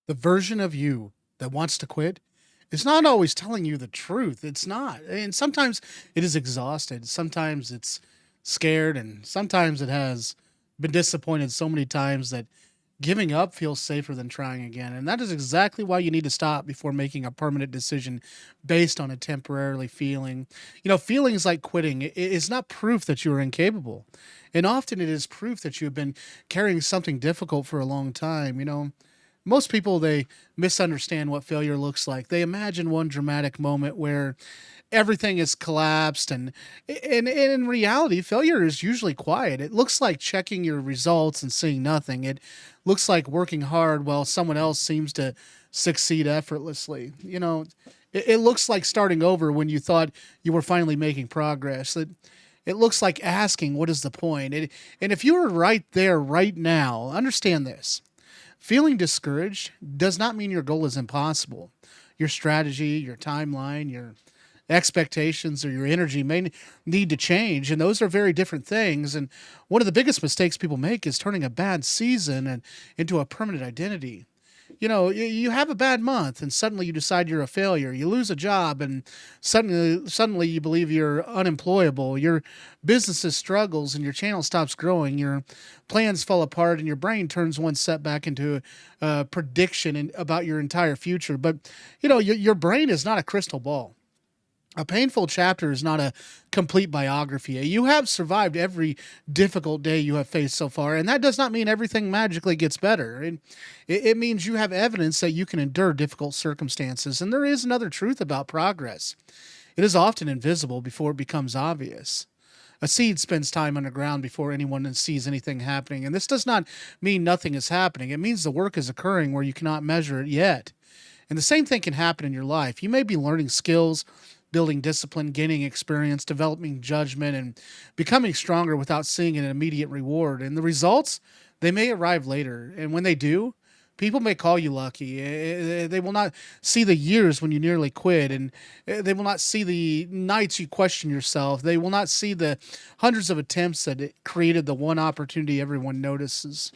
The version of you that wants to quit is not always telling you the truth. It's not. And sometimes it is exhausted. Sometimes it's scared. And sometimes it has been disappointed so many times that giving up feels safer than trying again. And that is exactly why you need to stop before making a permanent decision based on a temporarily feeling. Feelings like quitting is not proof that you are incapable. And often it is proof that you have been carrying something difficult for a long time. Most people, they misunderstand what failure looks like. They imagine one dramatic moment where everything is collapsed, and in reality failure is usually quiet. It looks like checking your results and seeing nothing. It looks like working hard while someone else seems to succeed effortlessly. It looks like starting over when you thought you were finally making progress. It looks like asking, what is the point? And if you were right there right now, understand this. Feeling discouraged does not mean your goal is impossible. Your strategy, your timeline, your expectations, or your energy may need to change, and those are very different things. And one of the biggest mistakes people make is turning a bad season into a permanent identity. You have a bad month and suddenly you decide you're a failure. You lose a job and suddenly you believe you're unemployable. Your business struggles and your channel stops growing. Your plans fall apart and your brain turns one setback into a prediction about your entire future. But your brain is not a crystal ball. A painful chapter is not a complete biography. You have survived every difficult day you have faced so far, and that does not mean everything magically gets better. It means you have evidence that you can endure difficult circumstances. And there is another truth about progress: it is often invisible before it becomes obvious. A seed spends time underground before anyone sees anything happening. And this does not mean nothing is happening, it means the work is occurring where you cannot measure it yet. And the same thing can happen in your life. You may be learning skills, building discipline, gaining experience, developing judgment, and becoming stronger without seeing an immediate reward. And the results, they may arrive later. And when they do, people may call you lucky. They will not see the years when you nearly quit, and they will not see the nights you question yourself. They will not see the hundreds of attempts that it created the one opportunity everyone notices.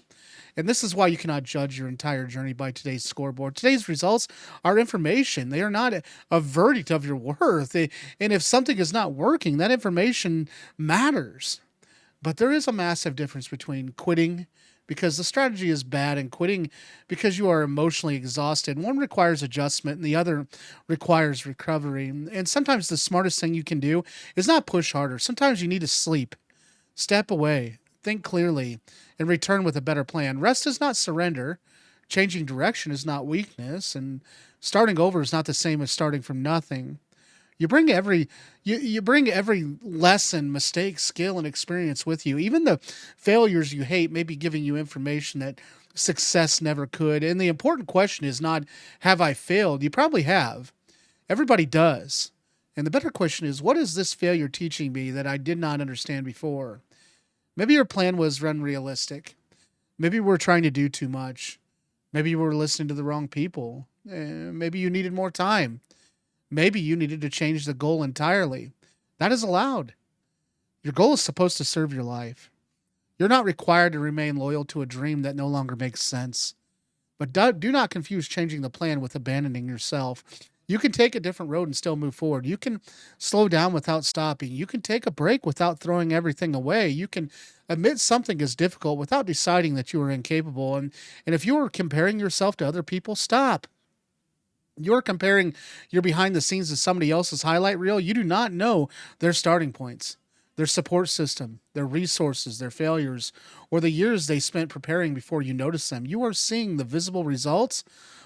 And this is why you cannot judge your entire journey by today's scoreboard. Today's results are information. They are not a verdict of your worth. And if something is not working, that information matters. But there is a massive difference between quitting because the strategy is bad and quitting because you are emotionally exhausted. One requires adjustment and the other requires recovery. And sometimes the smartest thing you can do is not push harder. Sometimes you need to sleep, step away, think clearly, and return with a better plan. Rest is not surrender. Changing direction is not weakness. And starting over is not the same as starting from nothing. You bring every lesson, mistake, skill, and experience with you. Even the failures you hate may be giving you information that success never could. And the important question is not, have I failed? You probably have. Everybody does. And the better question is, what is this failure teaching me that I did not understand before? Maybe your plan was unrealistic. Maybe we're trying to do too much. Maybe you were listening to the wrong people. Maybe you needed more time. Maybe you needed to change the goal entirely. That is allowed. Your goal is supposed to serve your life. You're not required to remain loyal to a dream that no longer makes sense. But do not confuse changing the plan with abandoning yourself. You can take a different road and still move forward. You can slow down without stopping. You can take a break without throwing everything away. You can admit something is difficult without deciding that you are incapable. And if you are comparing yourself to other people, stop. You're comparing your behind the scenes to somebody else's highlight reel. You do not know their starting points, their support system, their resources, their failures, or the years they spent preparing before you notice them. You are seeing the visible results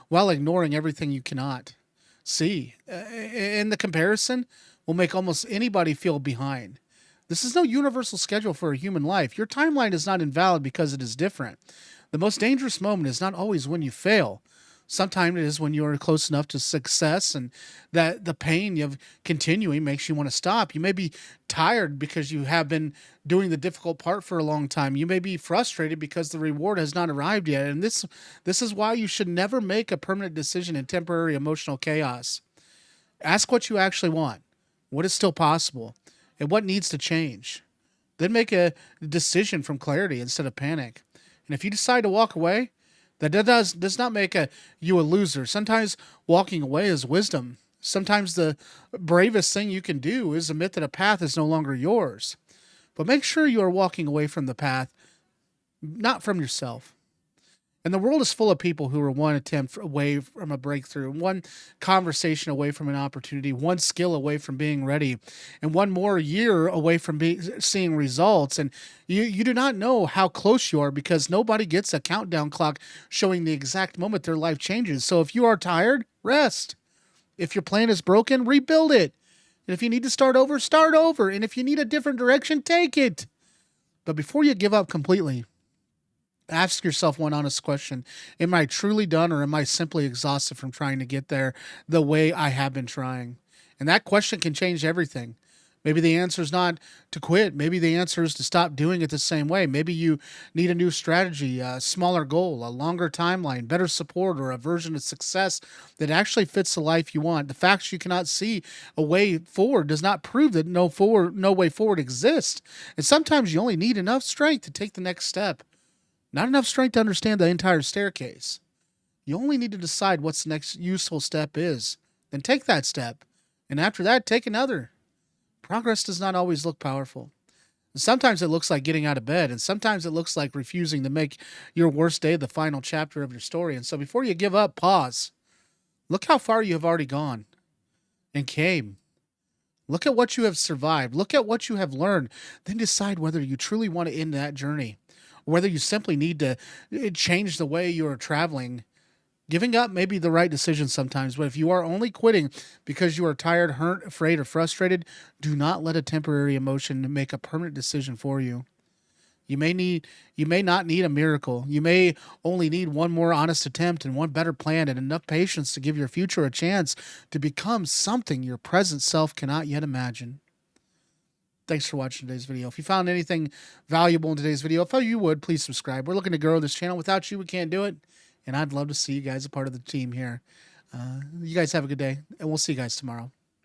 while ignoring everything you cannot see. And the comparison will make almost anybody feel behind. This is no universal schedule for a human life. Your timeline is not invalid because it is different. The most dangerous moment is not always when you fail. Sometimes it is when you are close enough to success and that the pain of continuing makes you want to stop. You may be tired because you have been doing the difficult part for a long time. You may be frustrated because the reward has not arrived yet. And this is why you should never make a permanent decision in temporary emotional chaos. Ask what you actually want, what is still possible, and what needs to change. Then make a decision from clarity instead of panic. And if you decide to walk away, That does not make you a loser. Sometimes walking away is wisdom. Sometimes the bravest thing you can do is admit that a path is no longer yours. But make sure you are walking away from the path, not from yourself. And the world is full of people who are one attempt away from a breakthrough, one conversation away from an opportunity, one skill away from being ready, and one more year away from seeing results. And you do not know how close you are because nobody gets a countdown clock showing the exact moment their life changes. So if you are tired, rest. If your plan is broken, rebuild it. And if you need to start over, start over. And if you need a different direction, take it. But before you give up completely, ask yourself one honest question. Am I truly done or am I simply exhausted from trying to get there the way I have been trying? And that question can change everything. Maybe the answer is not to quit. Maybe the answer is to stop doing it the same way. Maybe you need a new strategy, a smaller goal, a longer timeline, better support, or a version of success that actually fits the life you want. The fact you cannot see a way forward does not prove that no way forward exists. And sometimes you only need enough strength to take the next step. Not enough strength to understand the entire staircase. You only need to decide what's the next useful step is. Then take that step. And after that, take another. Progress does not always look powerful. Sometimes it looks like getting out of bed, and sometimes it looks like refusing to make your worst day the final chapter of your story. And so before you give up, pause. Look how far you have already gone and came. Look at what you have survived. Look at what you have learned. Then decide whether you truly want to end that journey, or whether you simply need to change the way you are traveling. Giving up may be the right decision sometimes, but if you are only quitting because you are tired, hurt, afraid, or frustrated, do not let a temporary emotion make a permanent decision for you. You may not need a miracle. You may only need one more honest attempt and one better plan and enough patience to give your future a chance to become something your present self cannot yet imagine. Thanks for watching today's video. If you found anything valuable in today's video, if you would, please subscribe. We're looking to grow this channel. Without you, we can't do it. And I'd love to see you guys a part of the team here. You guys have a good day, and we'll see you guys tomorrow.